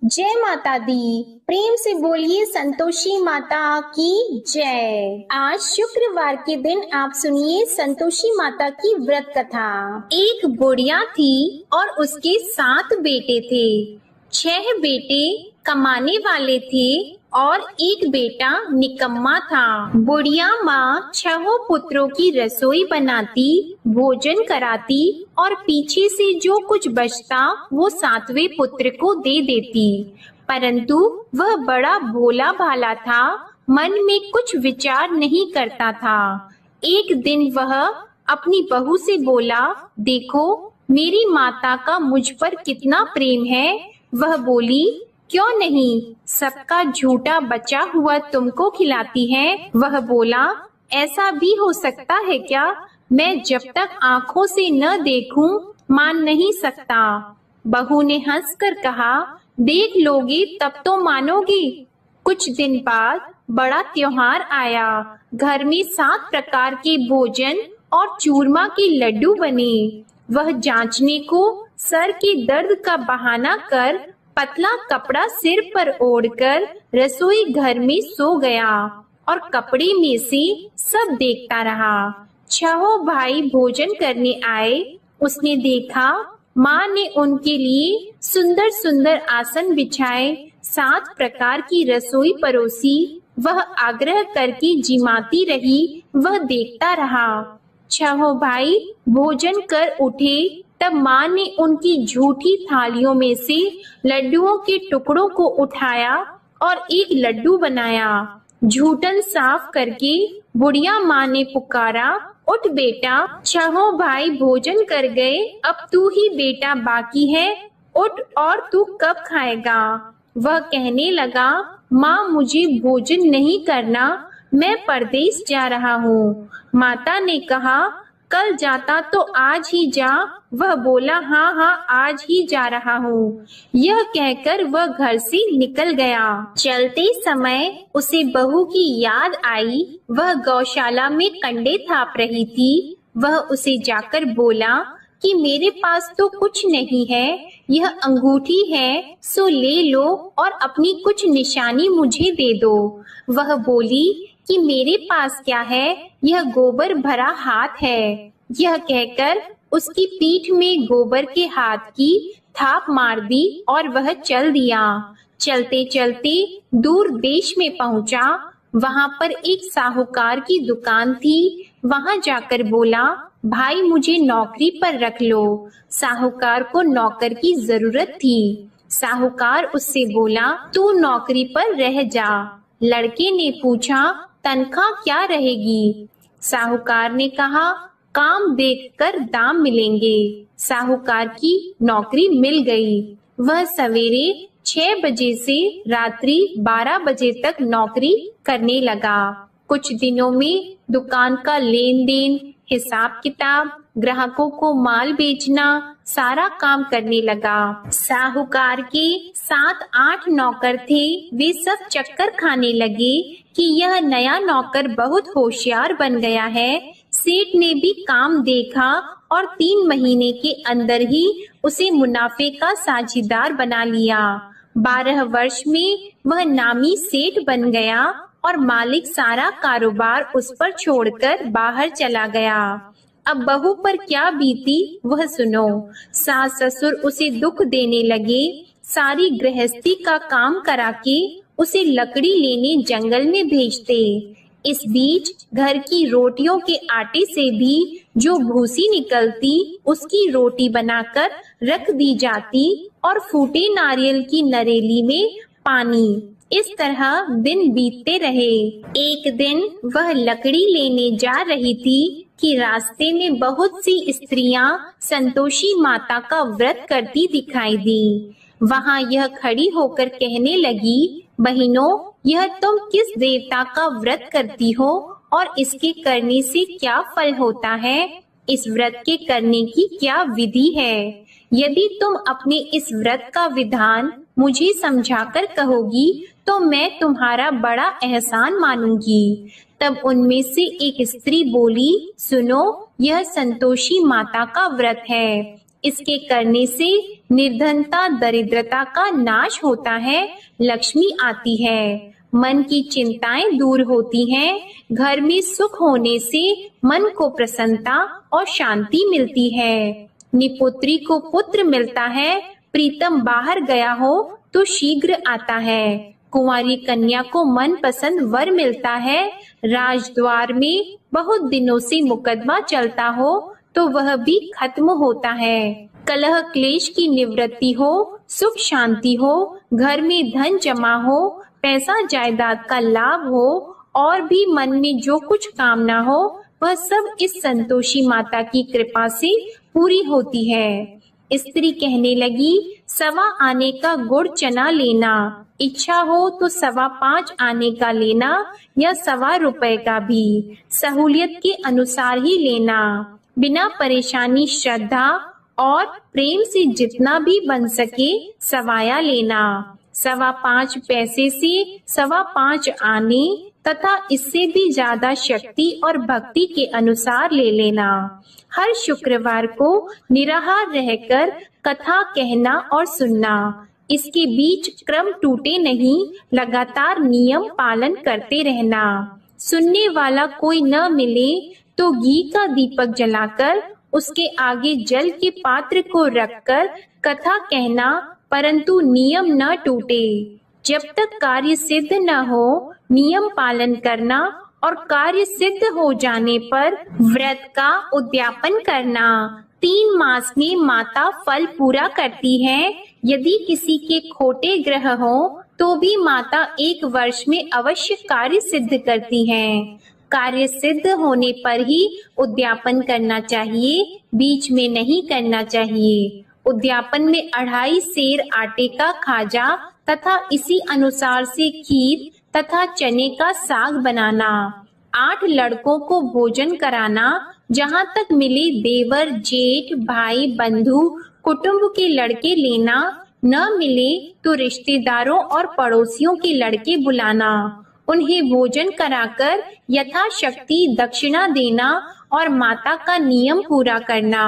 जय माता दी। प्रेम से बोलिए संतोषी माता की जय। आज शुक्रवार के दिन आप सुनिए संतोषी माता की व्रत कथा। एक बुढ़िया थी और उसके 7 बेटे थे। 6 बेटे कमाने वाले थे और एक बेटा निकम्मा था। बुढ़िया माँ 6 पुत्रों की रसोई बनाती, भोजन कराती और पीछे से जो कुछ बचता वो 7वें पुत्र को दे देती। परंतु वह बड़ा भोला भाला था, मन में कुछ विचार नहीं करता था। एक दिन वह अपनी बहू से बोला, देखो मेरी माता का मुझ पर कितना प्रेम है। वह बोली, क्यों नहीं, सबका झूठा बचा हुआ तुमको खिलाती है। वह बोला, ऐसा भी हो सकता है क्या? मैं जब तक आंखों से न देखूं मान नहीं सकता। बहू ने हंसकर कहा, देख लोगे तब तो मानोगी। कुछ दिन बाद बड़ा त्योहार आया। घर में 7 प्रकार के भोजन और चूरमा के लड्डू बने। वह जांचने को सर के दर्द का बहाना कर पतला कपड़ा सिर पर ओढ़कर रसोई घर में सो गया और कपड़े में से सब देखता रहा। 6 भाई भोजन करने आए। उसने देखा माँ ने उनके लिए सुंदर सुंदर आसन बिछाए, 7 प्रकार की रसोई परोसी। वह आग्रह करके जिमाती रही, वह देखता रहा। 6 भाई भोजन कर उठे, तब माँ ने उनकी झूठी थालियों में से लड्डुओं के टुकड़ों को उठाया और एक लड्डू बनाया। झूठन साफ करके बुढ़िया माँ ने पुकारा, उठ बेटा, 6 भाई भोजन कर गए, अब तू ही बेटा बाकी है, उठ और तू कब खाएगा? वह कहने लगा, माँ मुझे भोजन नहीं करना, मैं परदेश जा रहा हूँ। माता ने कहा, कल जाता तो आज ही जा। वह बोला, हाँ हाँ आज ही जा रहा हूँ। यह कहकर वह घर से निकल गया। चलते समय उसे बहू की याद आई। वह गौशाला में कंडे थाप रही थी। वह उसे जाकर बोला कि मेरे पास तो कुछ नहीं है, यह अंगूठी है, सो ले लो और अपनी कुछ निशानी मुझे दे दो। वह बोली कि मेरे पास क्या है, यह गोबर भरा हाथ है। यह कहकर उसकी पीठ में गोबर के हाथ की थाप मार दी और वह चल दिया। चलते चलते दूर देश में पहुंचा। वहां पर एक साहूकार की दुकान थी। वहां जाकर बोला, भाई मुझे नौकरी पर रख लो। साहूकार को नौकर की जरूरत थी। साहूकार उससे बोला, तू नौकरी पर रह जा। लड़के ने पूछा, तनख्वाह क्या रहेगी? साहूकार ने कहा, काम देखकर दाम मिलेंगे। साहूकार की नौकरी मिल गई। वह सवेरे 6 बजे से रात्रि 12 बजे तक नौकरी करने लगा। कुछ दिनों में दुकान का लेन देन, हिसाब किताब, ग्राहकों को माल बेचना, सारा काम करने लगा। साहूकार के 7-8 नौकर थे। वे सब चक्कर खाने लगे कि यह नया नौकर बहुत होशियार बन गया है। सेठ ने भी काम देखा और 3 महीने के अंदर ही उसे मुनाफे का साझीदार बना लिया। 12 वर्ष में वह नामी सेठ बन गया और मालिक सारा कारोबार उस पर छोड़कर बाहर चला गया। अब बहू पर क्या बीती वह सुनो। सास ससुर उसे दुख देने लगे। सारी गृहस्थी का काम करा के उसे लकड़ी लेने जंगल में भेजते। इस बीच घर की रोटियों के आटे से भी जो भूसी निकलती उसकी रोटी बनाकर रख दी जाती और फूटे नारियल की नरेली में पानी। इस तरह दिन बीतते रहे। एक दिन वह लकड़ी लेने जा रही थी कि रास्ते में बहुत सी स्त्रियां संतोषी माता का व्रत करती दिखाई दी। वहां यह खड़ी होकर कहने लगी, बहनों, यह तुम किस देवता का व्रत करती हो और इसके करने से क्या फल होता है? इस व्रत के करने की क्या विधि है? यदि तुम अपने इस व्रत का विधान मुझे समझाकर कहोगी तो मैं तुम्हारा बड़ा एहसान मानूंगी। तब उनमें से एक स्त्री बोली, सुनो, यह संतोषी माता का व्रत है। इसके करने से निर्धनता दरिद्रता का नाश होता है, लक्ष्मी आती है, मन की चिंताएं दूर होती हैं, घर में सुख होने से मन को प्रसन्नता और शांति मिलती है। निपुत्री को पुत्र मिलता है, प्रीतम बाहर गया हो तो शीघ्र आता है। कुंवारी कन्या को मनपसंद वर मिलता है। राजद्वार में बहुत दिनों से मुकदमा चलता हो तो वह भी खत्म होता है। कलह क्लेश की निवृत्ति हो, सुख शांति हो, घर में धन जमा हो, पैसा जायदाद का लाभ हो और भी मन में जो कुछ कामना हो वह सब इस संतोषी माता की कृपा से पूरी होती है। स्त्री कहने लगी, 1.25 आने का गुड़ चना लेना, इच्छा हो तो 5.25 आने का लेना या 1.25 रुपए का भी, सहूलियत के अनुसार ही लेना, बिना परेशानी श्रद्धा और प्रेम से जितना भी बन सके सवाया लेना। 5.25 पैसे से 5.25 आने तथा इससे भी ज्यादा शक्ति और भक्ति के अनुसार ले लेना। हर शुक्रवार को निराहार रहकर कथा कहना और सुनना। इसके बीच क्रम टूटे नहीं, लगातार नियम पालन करते रहना। सुनने वाला कोई न मिले तो घी का दीपक जलाकर उसके आगे जल के पात्र को रखकर कथा कहना, परंतु नियम न टूटे। जब तक कार्य सिद्ध न हो, नियम पालन करना और कार्य सिद्ध हो जाने पर व्रत का उद्यापन करना। 3 मास में माता फल पूरा करती है। यदि किसी के खोटे ग्रह हो तो भी माता 1 वर्ष में अवश्य कार्य सिद्ध करती हैं। कार्य सिद्ध होने पर ही उद्यापन करना चाहिए, बीच में नहीं करना चाहिए। उद्यापन में 2.5 सेर आटे का खाजा तथा इसी अनुसार से खीर तथा चने का साग बनाना। 8 लड़कों को भोजन कराना। जहाँ तक मिले देवर, जेठ, भाई, बंधु, कुटुंब के लड़के लेना। न मिले तो रिश्तेदारों और पड़ोसियों के लड़के बुलाना। उन्हें भोजन कराकर यथाशक्ति दक्षिणा देना और माता का नियम पूरा करना।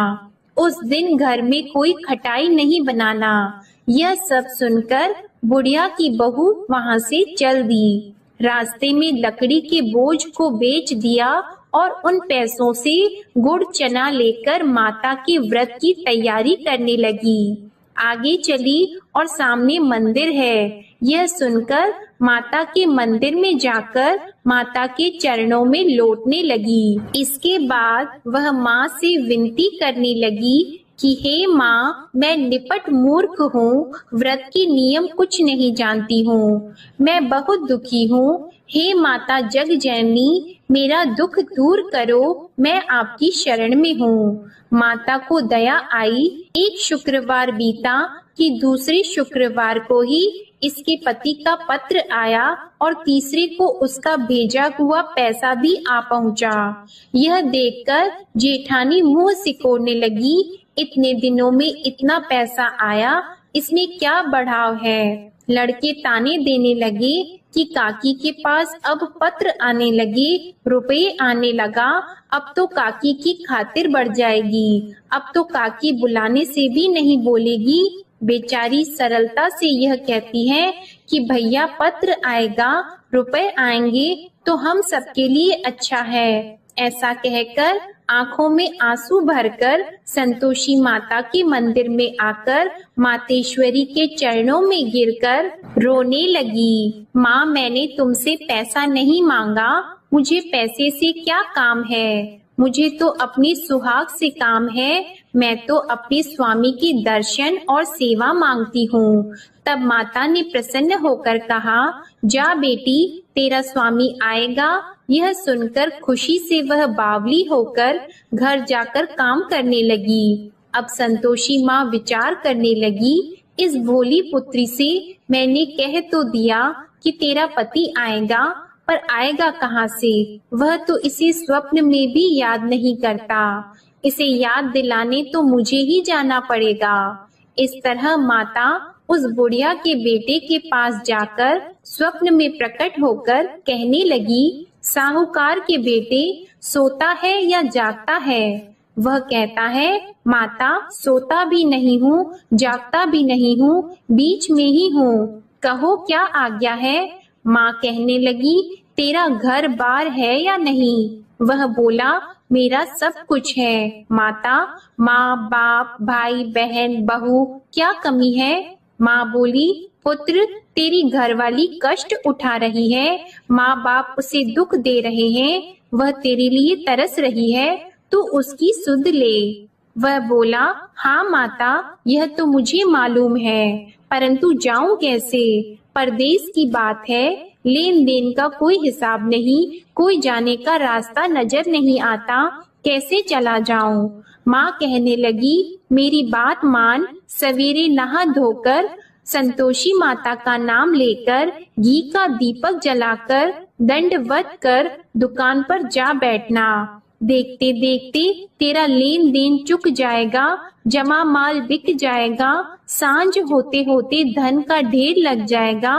उस दिन घर में कोई खटाई नहीं बनाना। यह सब सुनकर बुढ़िया की बहू वहां से चल दी। रास्ते में लकड़ी के बोझ को बेच दिया और उन पैसों से गुड़ चना लेकर माता के व्रत की तैयारी करने लगी। आगे चली और सामने मंदिर है। यह सुनकर माता के मंदिर में जाकर माता के चरणों में लौटने लगी। इसके बाद वह माँ से विनती करने लगी कि हे माँ, मैं निपट मूर्ख हूँ, व्रत के नियम कुछ नहीं जानती हूँ, मैं बहुत दुखी हूँ। हे माता जग जननी, मेरा दुख दूर करो, मैं आपकी शरण में हूँ। माता को दया आई। एक शुक्रवार बीता कि दूसरे शुक्रवार को ही इसके पति का पत्र आया और तीसरे को उसका भेजा हुआ पैसा भी आ पहुँचा। यह देखकर जेठानी मुंह सिकोड़ने लगी। इतने दिनों में इतना पैसा आया, इसमें क्या बढ़ाव है। लड़के ताने देने लगे कि काकी के पास अब पत्र आने लगे, रुपए आने लगा, अब तो काकी की खातिर बढ़ जाएगी, अब तो काकी बुलाने से भी नहीं बोलेगी। बेचारी सरलता से यह कहती है कि भैया पत्र आएगा, रुपए आएंगे तो हम सबके लिए अच्छा है। ऐसा कहकर आंखों में आंसू भरकर संतोषी माता के मंदिर में आकर मातेश्वरी के चरणों में गिरकर रोने लगी। माँ, मैंने तुमसे पैसा नहीं मांगा, मुझे पैसे से क्या काम है, मुझे तो अपनी सुहाग से काम है, मैं तो अपने स्वामी की दर्शन और सेवा मांगती हूँ। तब माता ने प्रसन्न होकर कहा, जा बेटी, तेरा स्वामी आएगा। यह सुनकर खुशी से वह बावली होकर घर जाकर काम करने लगी। अब संतोषी माँ विचार करने लगी, इस भोली पुत्री से मैंने कह तो दिया कि तेरा पति आएगा, पर आएगा कहाँ से? वह तो इसे स्वप्न में भी याद नहीं करता। इसे याद दिलाने तो मुझे ही जाना पड़ेगा। इस तरह माता उस बुढ़िया के बेटे के पास जाकर स्वप्न में प्रकट होकर कहने लगी, साहूकार के बेटे, सोता है या जागता है? वह कहता है, माता सोता भी नहीं हूँ, जागता भी नहीं हूँ, बीच में ही हूँ, कहो क्या आज्ञा है। माँ कहने लगी, तेरा घर बार है या नहीं? वह बोला, मेरा सब कुछ है माता, माँ बाप भाई बहन बहू क्या कमी है? माँ बोली, पुत्र तेरी घरवाली कष्ट उठा रही है, माँ बाप उसे दुख दे रहे हैं, वह तेरे लिए तरस रही है, तू उसकी सुध ले। वह बोला, हाँ माता, यह तो मुझे मालूम है, परंतु जाऊं कैसे? परदेश की बात है, लेन देन का कोई हिसाब नहीं, कोई जाने का रास्ता नजर नहीं आता, कैसे चला जाऊं? माँ कहने लगी, मेरी बात मान, सवेरे नहा धोकर संतोषी माता का नाम लेकर घी का दीपक जलाकर दंडवत कर दुकान पर जा बैठना। देखते देखते तेरा लेन देन चुक जाएगा, जमा माल बिक जाएगा, सांझ होते होते धन का ढेर लग जाएगा।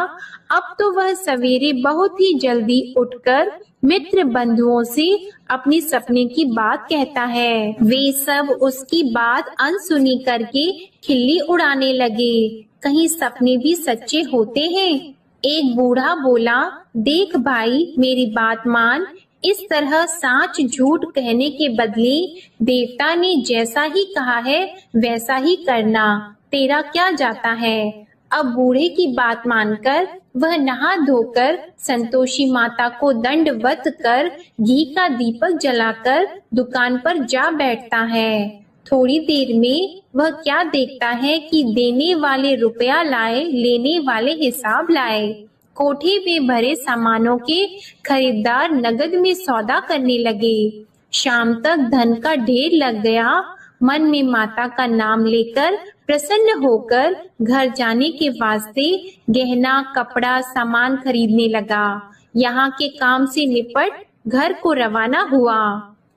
अब तो वह सवेरे बहुत ही जल्दी उठकर मित्र बंधुओं से अपनी सपने की बात कहता है। वे सब उसकी बात अनसुनी करके खिल्ली उड़ाने लगे। कहीं सपने भी सच्चे होते हैं? एक बूढ़ा बोला, देख भाई मेरी बात मान, इस तरह साच झूठ कहने के बदले देवता ने जैसा ही कहा है वैसा ही करना, तेरा क्या जाता है। अब बूढ़े की बात मानकर वह नहा धोकर संतोषी माता को दंडवत कर घी का दीपक जलाकर दुकान पर जा बैठता है। थोड़ी देर में वह क्या देखता है कि देने वाले रुपया लाए, लेने वाले हिसाब लाए। कोठे में भरे सामानों के खरीदार नगद में सौदा करने लगे। शाम तक धन का ढेर लग गया। मन में माता का नाम लेकर प्रसन्न होकर घर जाने के वास्ते गहना कपड़ा सामान खरीदने लगा। यहाँ के काम से निपट घर को रवाना हुआ।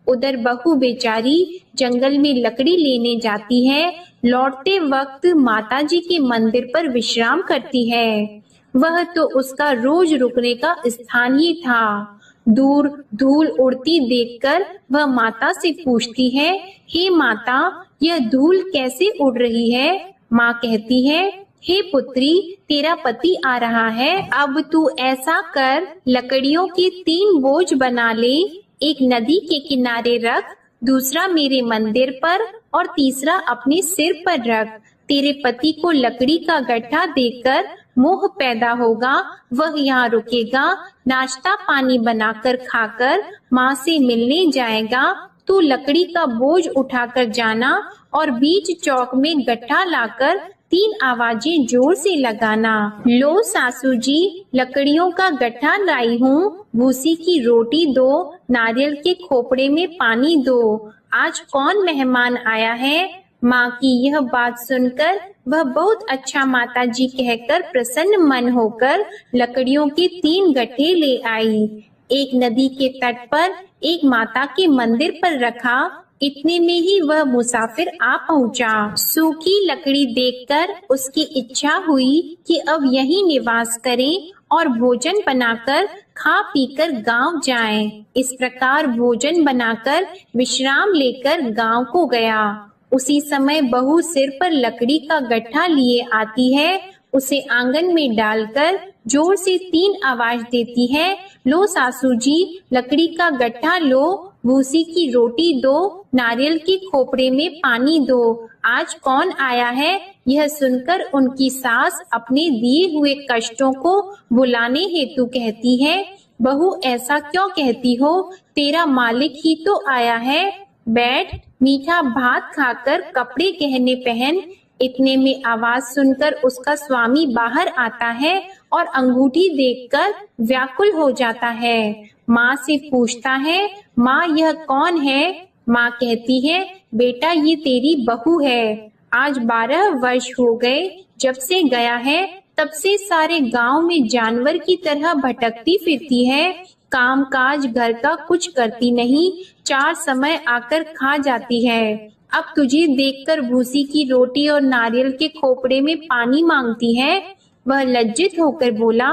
उधर बहू बेचारी जंगल में लकड़ी लेने जाती है। लौटते वक्त माताजी के मंदिर पर विश्राम करती है। वह तो उसका रोज रुकने का स्थान ही था। दूर धूल उड़ती देखकर वह माता से पूछती है, हे माता, यह धूल कैसे उड़ रही है? माँ कहती है, हे पुत्री, तेरा पति आ रहा है, अब तू ऐसा कर, लकड़ियों के 3 बोझ बना ले, एक नदी के किनारे रख, दूसरा मेरे मंदिर पर और तीसरा अपने सिर पर रख। तेरे पति को लकड़ी का गट्ठा देकर मोह पैदा होगा, वह यहाँ रुकेगा, नाश्ता पानी बनाकर खाकर माँ से मिलने जाएगा। तू लकड़ी का बोझ उठाकर जाना और बीच चौक में गट्ठा लाकर 3 आवाजें जोर से लगाना। लो सासू जी, लकड़ियों का गट्ठा लाई हूँ, भूसी की रोटी दो, नारियल के खोपड़े में पानी दो। आज कौन मेहमान आया है? माँ की यह बात सुनकर वह बहुत अच्छा माताजी कहकर प्रसन्न मन होकर लकड़ियों के 3 गट्ठे ले आई। एक नदी के तट पर एक माता के मंदिर पर रखा। इतने में ही वह मुसाफिर आ पहुँचा। सूखी लकड़ी देखकर उसकी इच्छा हुई कि अब यहीं निवास करें और भोजन बनाकर खा पीकर गांव जाएं। इस प्रकार भोजन बनाकर विश्राम लेकर गांव को गया। उसी समय बहू सिर पर लकड़ी का गट्ठा लिए आती है। उसे आंगन में डालकर जोर से 3 आवाज देती है, लो सासू जी, लकड़ी का गट्ठा लो, भूसी की रोटी दो, नारियल के खोपड़े में पानी दो। आज कौन आया है? यह सुनकर उनकी सास अपने दिए हुए कष्टों को भुलाने हेतु कहती है, बहू ऐसा क्यों कहती हो? तेरा मालिक ही तो आया है। बैठ, मीठा भात खाकर कपड़े गहने पहन। इतने में आवाज सुनकर उसका स्वामी बाहर आता है और अंगूठी देखकर व्याकुल हो जाता है। माँ से पूछता है, माँ यह कौन है? माँ कहती है, बेटा ये तेरी बहू है। आज 12 वर्ष हो गए जब से गया है, तब से सारे गांव में जानवर की तरह भटकती फिरती है। काम काज घर का कुछ करती नहीं, 4 समय आकर खा जाती है। अब तुझे देखकर भूसी की रोटी और नारियल के खोपड़े में पानी मांगती है। वह लज्जित होकर बोला,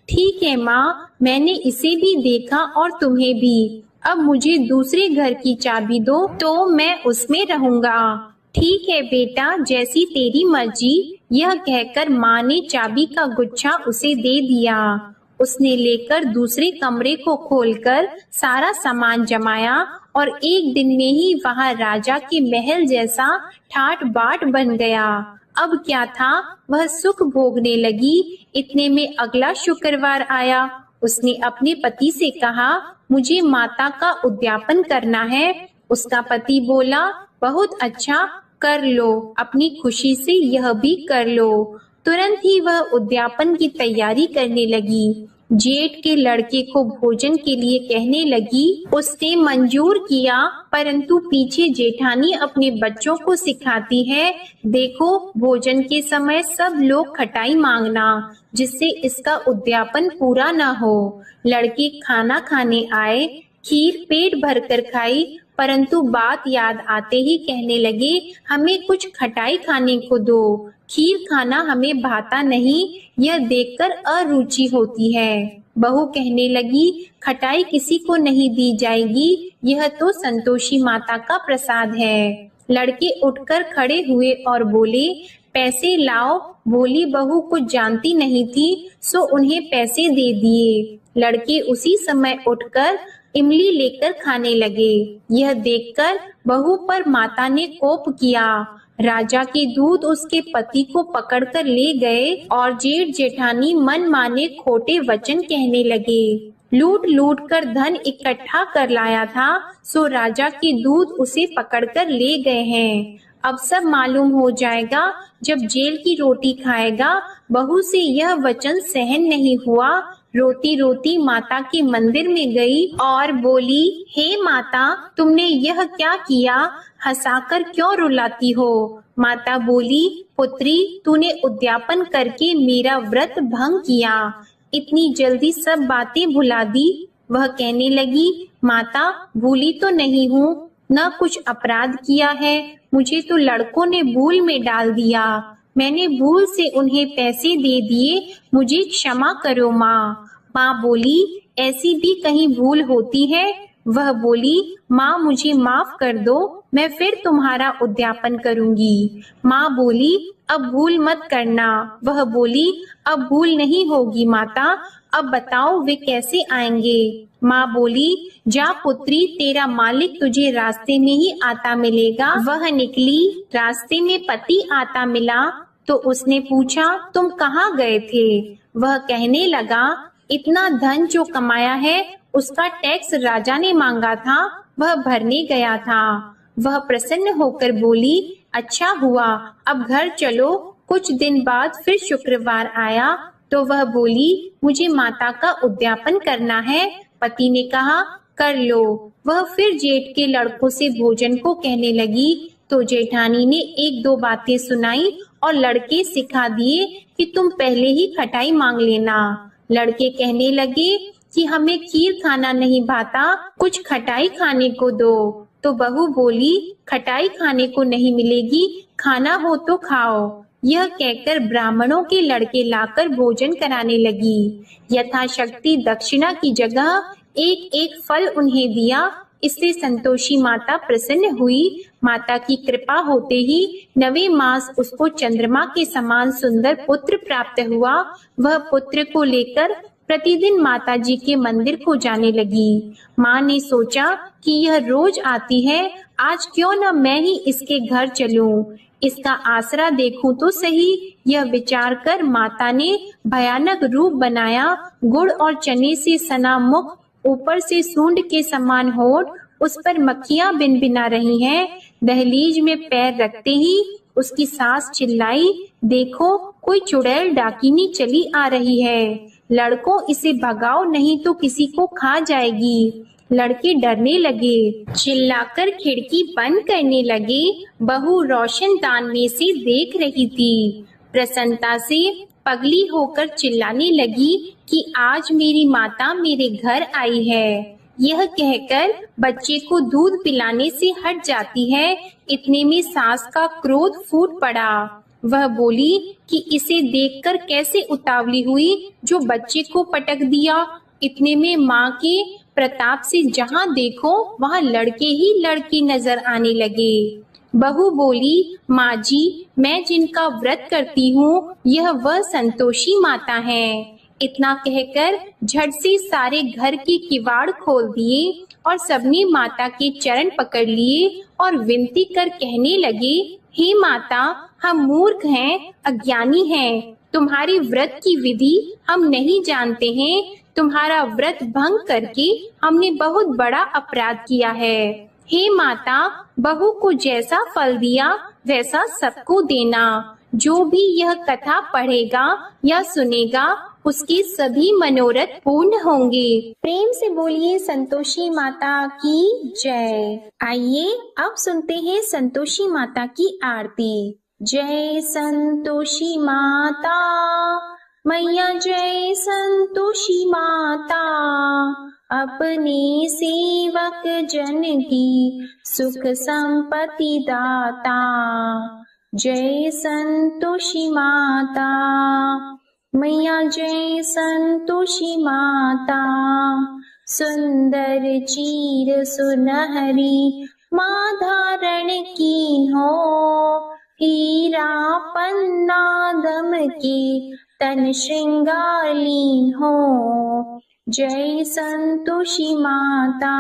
ठीक है माँ, मैंने इसे भी देखा और तुम्हें भी। अब मुझे दूसरे घर की चाबी दो तो मैं उसमें रहूंगा। ठीक है बेटा, जैसी तेरी मर्जी। यह कहकर माँ ने चाबी का गुच्छा उसे दे दिया। उसने लेकर दूसरे कमरे को खोलकर सारा सामान जमाया और एक दिन में ही वहां राजा के महल जैसा ठाट बाट बन गया। अब क्या था, वह सुख भोगने लगी। इतने में अगला शुक्रवार आया। उसने अपने पति से कहा, मुझे माता का उद्यापन करना है। उसका पति बोला, बहुत अच्छा, कर लो, अपनी खुशी से यह भी कर लो। तुरंत ही वह उद्यापन की तैयारी करने लगी। जेठ के लड़के को भोजन के लिए कहने लगी। उसने मंजूर किया, परंतु पीछे जेठानी अपने बच्चों को सिखाती है, देखो भोजन के समय सब लोग खटाई मांगना, जिससे इसका उद्यापन पूरा न हो। लड़के खाना खाने आए, खीर पेट भरकर खाई, परंतु बात याद आते ही कहने लगे, हमें कुछ खटाई खाने को दो, खीर खाना हमें भाता नहीं, यह देखकर अरुचि होती है। बहू कहने लगी, खटाई किसी को नहीं दी जाएगी, यह तो संतोषी माता का प्रसाद है। लड़के उठकर खड़े हुए और बोले, पैसे लाओ। भोली बहू कुछ जानती नहीं थी, सो उन्हें पैसे दे दिए। लड़के उसी समय उठकर इमली लेकर खाने लगे। यह देखकर बहू पर माता ने कोप किया। राजा के दूत उसके पति को पकड़कर ले गए और जेठ जेठानी मन माने खोटे वचन कहने लगे। लूट लूट कर धन इकट्ठा कर लाया था, सो राजा के दूत उसे पकड़कर ले गए हैं। अब सब मालूम हो जाएगा जब जेल की रोटी खाएगा। बहू से यह वचन सहन नहीं हुआ। रोती रोती माता के मंदिर में गई और बोली, हे माता, तुमने यह क्या किया? हंसाकर क्यों रुलाती हो? माता बोली, पुत्री, तूने उद्यापन करके मेरा व्रत भंग किया, इतनी जल्दी सब बातें भुला दी। वह कहने लगी, माता, भूली तो नहीं हूँ, न कुछ अपराध किया है, मुझे तो लड़कों ने भूल में डाल दिया, मैंने भूल से उन्हें पैसे दे दिए, मुझे क्षमा करो माँ। माँ बोली, ऐसी भी कहीं भूल होती है? वह बोली, माँ मुझे माफ कर दो, मैं फिर तुम्हारा उद्यापन करूंगी। माँ बोली, अब भूल मत करना। वह बोली, अब भूल नहीं होगी माता, अब बताओ वे कैसे आएंगे? माँ बोली, जा पुत्री, तेरा मालिक तुझे रास्ते में ही आता मिलेगा। वह निकली, रास्ते में पति आता मिला तो उसने पूछा, तुम कहाँ गए थे? वह कहने लगा, इतना धन जो कमाया है उसका टैक्स राजा ने मांगा था, वह भरने गया था। वह प्रसन्न होकर बोली, अच्छा हुआ, अब घर चलो। कुछ दिन बाद फिर शुक्रवार आया तो वह बोली, मुझे माता का उद्यापन करना है। पति ने कहा, कर लो। वह फिर जेठ के लड़कों से भोजन को कहने लगी तो जेठानी ने एक दो बातें सुनाई और लड़के सिखा दिए कि तुम पहले ही खटाई मांग लेना। लड़के कहने लगे कि हमें खीर खाना नहीं भाता, कुछ खटाई खाने को दो। तो बहू बोली, खटाई खाने को नहीं मिलेगी, खाना हो तो खाओ। यह कहकर ब्राह्मणों के लड़के लाकर भोजन कराने लगी। यथाशक्ति दक्षिणा की जगह एक एक फल उन्हें दिया। इससे संतोषी माता प्रसन्न हुई। माता की कृपा होते ही 9वें मास उसको चंद्रमा के समान सुंदर पुत्र प्राप्त हुआ। वह पुत्र को लेकर प्रतिदिन माता जी के मंदिर को जाने लगी। माँ ने सोचा कि यह रोज आती है, आज क्यों न मैं ही इसके घर चलूं, इसका आसरा देखूं तो सही। यह विचार कर माता ने भयानक रूप बनाया। गुड़ और चने से सना मुख, ऊपर से सूंड के समान होठ, उस पर मक्खियां भिनभिना रही हैं। दहलीज में पैर रखते ही उसकी सास चिल्लाई, देखो कोई चुड़ैल डाकिनी चली आ रही है, लड़कों इसे भगाओ नहीं तो किसी को खा जाएगी। लड़के डरने लगे, चिल्लाकर खिड़की बंद करने लगे। बहू रोशनदान में से देख रही थी। प्रसन्नता से पगली होकर चिल्लाने लगी कि आज मेरी माता मेरे घर आई है। यह कहकर बच्चे को दूध पिलाने से हट जाती है। इतने में सास का क्रोध फूट पड़ा। वह बोली कि इसे देखकर कैसे उतावली हुई जो बच्चे को पटक दिया। इतने में माँ के प्रताप से जहाँ देखो वहाँ लड़के ही लड़के नजर आने लगे। बहू बोली, माँ जी, मैं जिनका व्रत करती हूँ यह वह संतोषी माता है। इतना कहकर झट से सारे घर के किवाड़ खोल दिए और सबने माता के चरण पकड़ लिए और विनती कर कहने लगे, हे माता, हम मूर्ख हैं, अज्ञानी हैं, तुम्हारी व्रत की विधि हम नहीं जानते हैं। तुम्हारा व्रत भंग करके हमने बहुत बड़ा अपराध किया है। हे माता, बहू को जैसा फल दिया वैसा सबको देना। जो भी यह कथा पढ़ेगा या सुनेगा उसके सभी मनोरथ पूर्ण होंगे। प्रेम से बोलिए संतोषी माता की जय। आइए अब सुनते हैं संतोषी माता की आरती। जय संतोषी माता मैया, जय संतोषी माता, अपने सेवक जन की सुख संपत्ति दाता। जय संतोषी माता मैया, जय संतोषी माता, सुंदर चीर सुनहरी माँ धारण की हो, हीरा पन्ना दम के तन श्रृंगारली हो। जय संतोषी माता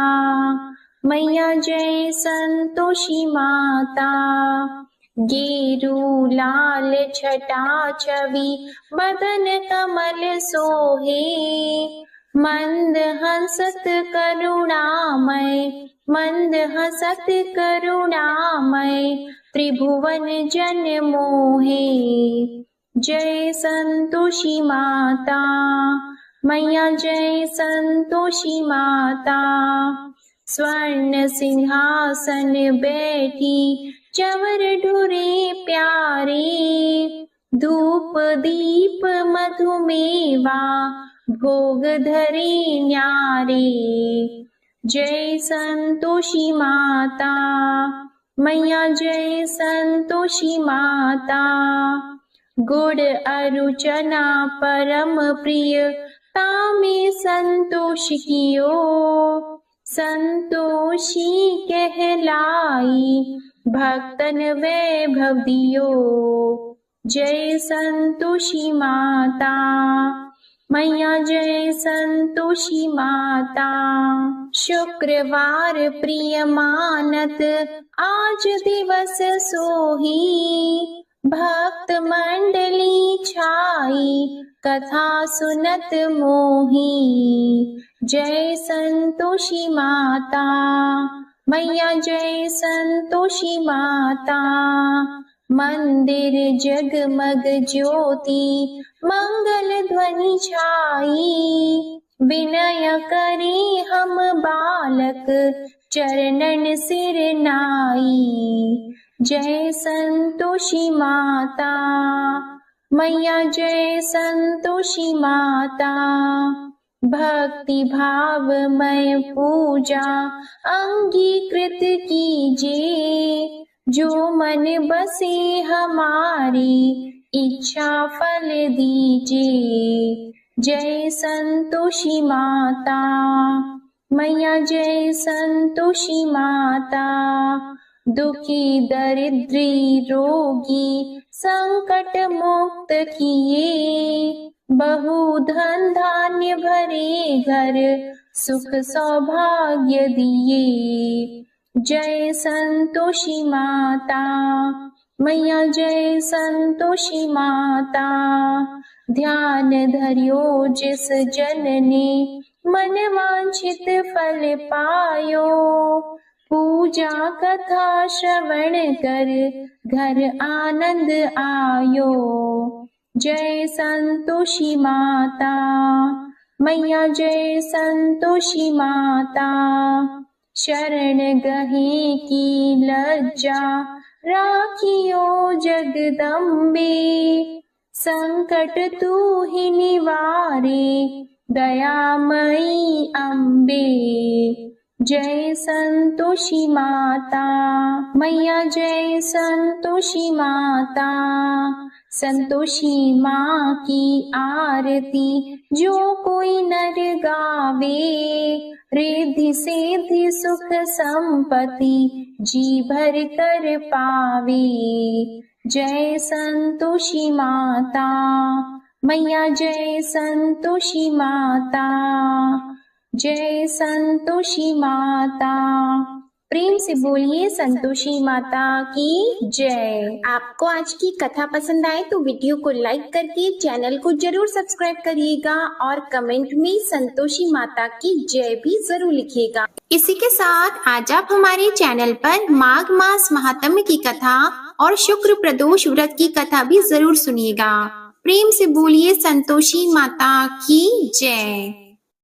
मैया, जय संतोषी माता, गेरू लाल छटा छवि बदन कमल सोहे, मंद हंसत करुणामय, मंद हंसत करुणामय, त्रिभुवन जन मोहे। जय संतोषी माता मैया, जय संतोषी माता, स्वर्ण सिंहासन बैठी चवर ढुरे प्यारे, धूप दीप मधुमेवा भोग धरे न्यारे। जय संतोषी माता मैया, जय संतोषी माता, गुड़ अरु चना परम प्रिय तामे संतोष कियो, संतोषी कहलाई भक्तन वैभव दियो। जय संतोषी माता मैया, जय संतोषी माता, शुक्रवार प्रिय मानत आज दिवस सोही, भक्त मंडली छाई कथा सुनत मोही। जय संतोषी माता मैया, जय संतोषी माता, मंदिर जगमग ज्योति मंगल ध्वनि छाई, विनय करे हम बालक चरणन सिर नाई। जय संतोषी माता मैया, जय संतोषी माता, भक्ति भावमय पूजा अंगीकृत कीजिए, जो मन बसे हमारी इच्छा फल दीजिए। जय संतोषी माता मैया, जय संतोषी माता, दुखी दरिद्री रोगी संकट मुक्त किए, बहु धन धान्य भरे घर सुख सौभाग्य दिए। जय संतोषी माता मैया, जय संतोषी माता, ध्यान धरियो जिस जन ने मन वांछित फल पायो, पूजा कथा श्रवण कर घर आनंद आयो। जय संतोषी माता मैया, जय संतोषी माता, शरण गहे की लज्जा राखियो जगदम्बे, संकट तू ही निवारे दयामयी अम्बे। जय संतोषी माता मैया, जय संतोषी माता, संतोषी माँ की आरती जो कोई नर गावे, रिद्धि सिद्धि सुख संपत्ति जी भर कर पावे। जय संतोषी माता मैया, जय संतोषी माता, जय संतोषी माता। प्रेम से बोलिए संतोषी माता की जय। आपको आज की कथा पसंद आए तो वीडियो को लाइक करके चैनल को जरूर सब्सक्राइब करिएगा और कमेंट में संतोषी माता की जय भी जरूर लिखिएगा। इसी के साथ आज आप हमारे चैनल पर माघ मास महात्म्य की कथा और शुक्र प्रदोष व्रत की कथा भी जरूर सुनिएगा। प्रेम से बोलिए संतोषी माता की जय।